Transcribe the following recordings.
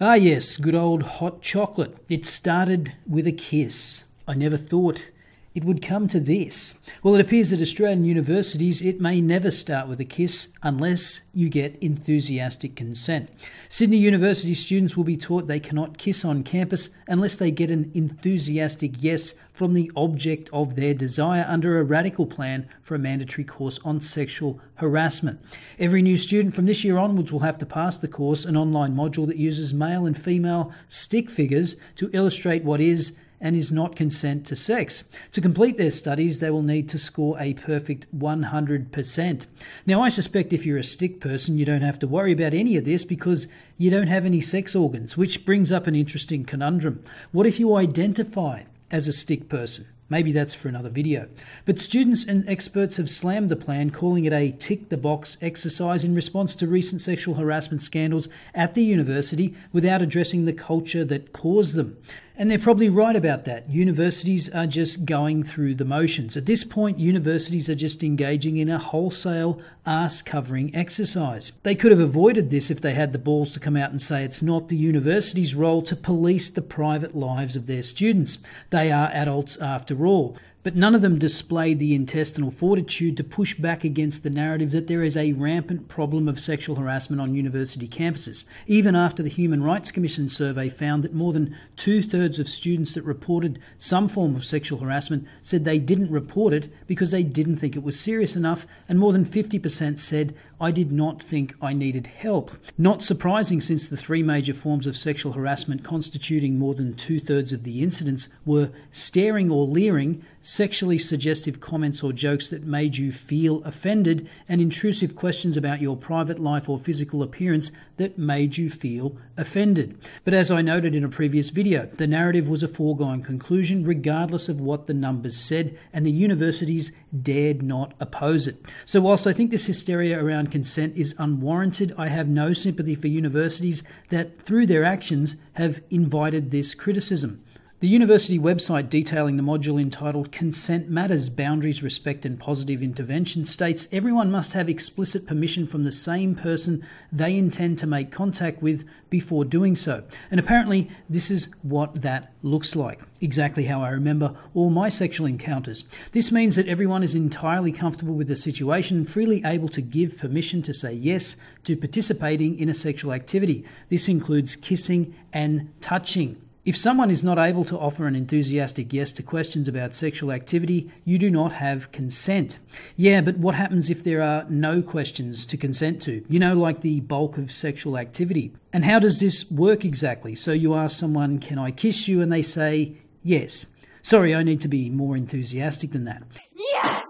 Ah yes, good old hot chocolate. It started with a kiss. I never thought it would come to this. Well, it appears at Australian universities it may never start with a kiss unless you get enthusiastic consent. Sydney University students will be taught they cannot kiss on campus unless they get an enthusiastic yes from the object of their desire under a radical plan for a mandatory course on sexual harassment. Every new student from this year onwards will have to pass the course, an online module that uses male and female stick figures to illustrate what is and is not consent to sex. To complete their studies, they will need to score a perfect 100%. Now, I suspect if you're a stick person, you don't have to worry about any of this because you don't have any sex organs, which brings up an interesting conundrum. What if you identify as a stick person? Maybe that's for another video. But students and experts have slammed the plan, calling it a tick-the-box exercise in response to recent sexual harassment scandals at the university without addressing the culture that caused them. And they're probably right about that. Universities are just going through the motions. At this point, universities are just engaging in a wholesale ass-covering exercise. They could have avoided this if they had the balls to come out and say it's not the university's role to police the private lives of their students. They are adults after all. But none of them displayed the intestinal fortitude to push back against the narrative that there is a rampant problem of sexual harassment on university campuses, even after the Human Rights Commission survey found that more than 2/3 of students that reported some form of sexual harassment said they didn't report it because they didn't think it was serious enough, and more than 50% said, "I did not think I needed help." Not surprising, since the three major forms of sexual harassment constituting more than 2/3 of the incidents were staring or leering, sexually suggestive comments or jokes that made you feel offended, and intrusive questions about your private life or physical appearance that made you feel offended. But as I noted in a previous video, the narrative was a foregone conclusion regardless of what the numbers said, and the universities dared not oppose it. So whilst I think this hysteria around consent is unwarranted, I have no sympathy for universities that, through their actions, have invited this criticism. The university website detailing the module entitled Consent Matters, Boundaries, Respect and Positive Intervention states everyone must have explicit permission from the same person they intend to make contact with before doing so. And apparently this is what that looks like. Exactly how I remember all my sexual encounters. This means that everyone is entirely comfortable with the situation and freely able to give permission to say yes to participating in a sexual activity. This includes kissing and touching. If someone is not able to offer an enthusiastic yes to questions about sexual activity, you do not have consent. Yeah, but what happens if there are no questions to consent to? You know, like the bulk of sexual activity. And how does this work exactly? So you ask someone, "Can I kiss you?" and they say, "Yes." Sorry, I need to be more enthusiastic than that. Yes!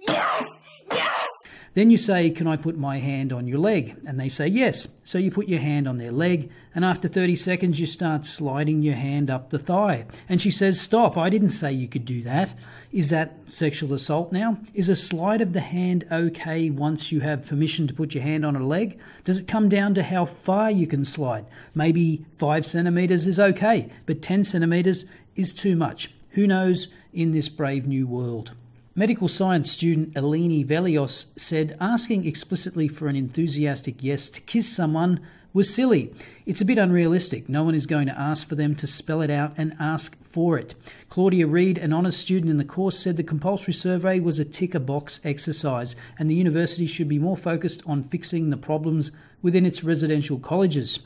Yes! Yes! Then you say, "Can I put my hand on your leg?" And they say yes. So you put your hand on their leg, and after 30 seconds you start sliding your hand up the thigh. And she says, "Stop, I didn't say you could do that." Is that sexual assault now? Is a slide of the hand okay once you have permission to put your hand on a leg? Does it come down to how far you can slide? Maybe 5 centimetres is okay, but 10 centimetres is too much. Who knows in this brave new world? Medical science student Eleni Velios said asking explicitly for an enthusiastic yes to kiss someone was silly. It's a bit unrealistic. No one is going to ask for them to spell it out and ask for it. Claudia Reid, an honours student in the course, said the compulsory survey was a tick-a-box exercise and the university should be more focused on fixing the problems within its residential colleges.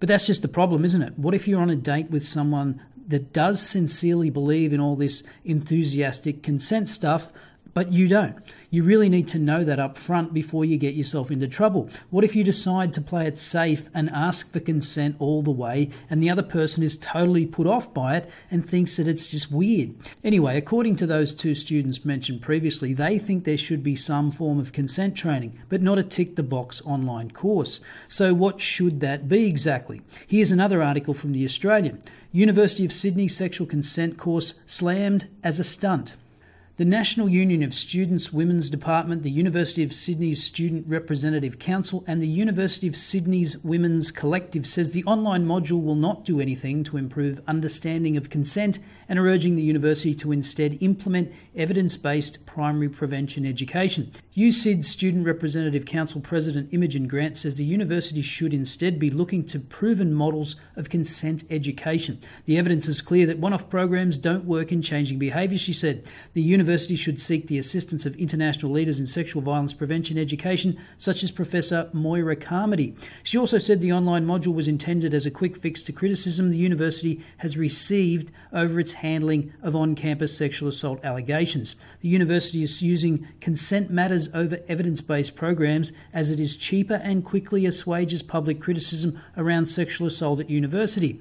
But that's just the problem, isn't it? What if you're on a date with someone that does sincerely believe in all this enthusiastic consent stuff, but you don't? You really need to know that up front before you get yourself into trouble. What if you decide to play it safe and ask for consent all the way, and the other person is totally put off by it and thinks that it's just weird? Anyway, according to those two students mentioned previously, they think there should be some form of consent training, but not a tick-the-box online course. So what should that be exactly? Here's another article from The Australian. University of Sydney sexual consent course slammed as a stunt. The National Union of Students Women's Department, the University of Sydney's Student Representative Council and the University of Sydney's Women's Collective says the online module will not do anything to improve understanding of consent and are urging the university to instead implement evidence-based primary prevention education. USYD Student Representative Council President Imogen Grant says the university should instead be looking to proven models of consent education. The evidence is clear that one-off programs don't work in changing behaviour, she said. The university should seek the assistance of international leaders in sexual violence prevention education, such as Professor Moira Carmody. She also said the online module was intended as a quick fix to criticism the university has received over its handling of on-campus sexual assault allegations. The university is using consent matters over evidence-based programs as it is cheaper and quickly assuages public criticism around sexual assault at university.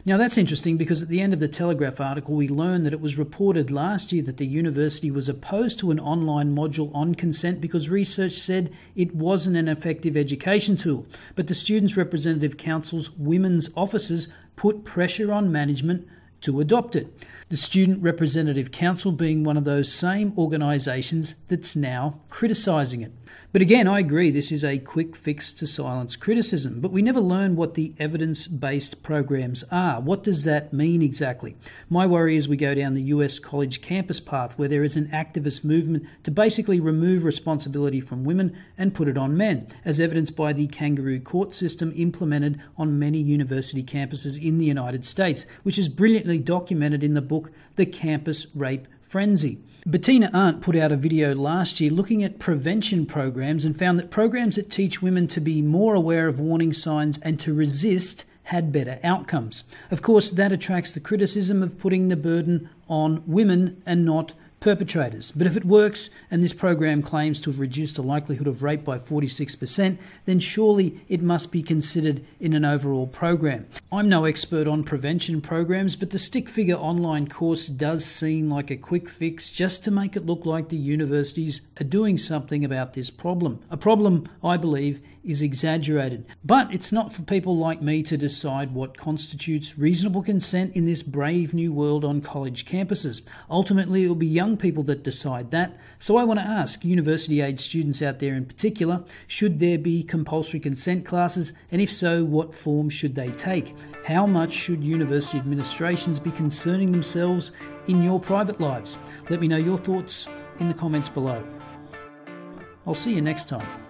Now that's interesting because at the end of the Telegraph article we learned that it was reported last year that the university was opposed to an online module on consent because research said it wasn't an effective education tool. But the Students' Representative Council's women's officers put pressure on management to adopt it. The Student Representative Council being one of those same organisations that's now criticising it. But again, I agree this is a quick fix to silence criticism, but we never learn what the evidence-based programs are. What does that mean exactly? My worry is we go down the US college campus path where there is an activist movement to basically remove responsibility from women and put it on men, as evidenced by the kangaroo court system implemented on many university campuses in the United States, which is brilliantly documented in the book The Campus Rape Frenzy. Bettina Arndt put out a video last year looking at prevention programs and found that programs that teach women to be more aware of warning signs and to resist had better outcomes. Of course, that attracts the criticism of putting the burden on women and not perpetrators. But if it works, and this program claims to have reduced the likelihood of rape by 46%, then surely it must be considered in an overall program. I'm no expert on prevention programs, but the stick figure online course does seem like a quick fix just to make it look like the universities are doing something about this problem. A problem, I believe, is exaggerated. But it's not for people like me to decide what constitutes reasonable consent in this brave new world on college campuses. Ultimately, it will be young people that decide that. So I want to ask university-age students out there in particular, should there be compulsory consent classes? And if so, what form should they take? How much should university administrations be concerning themselves in your private lives? Let me know your thoughts in the comments below. I'll see you next time.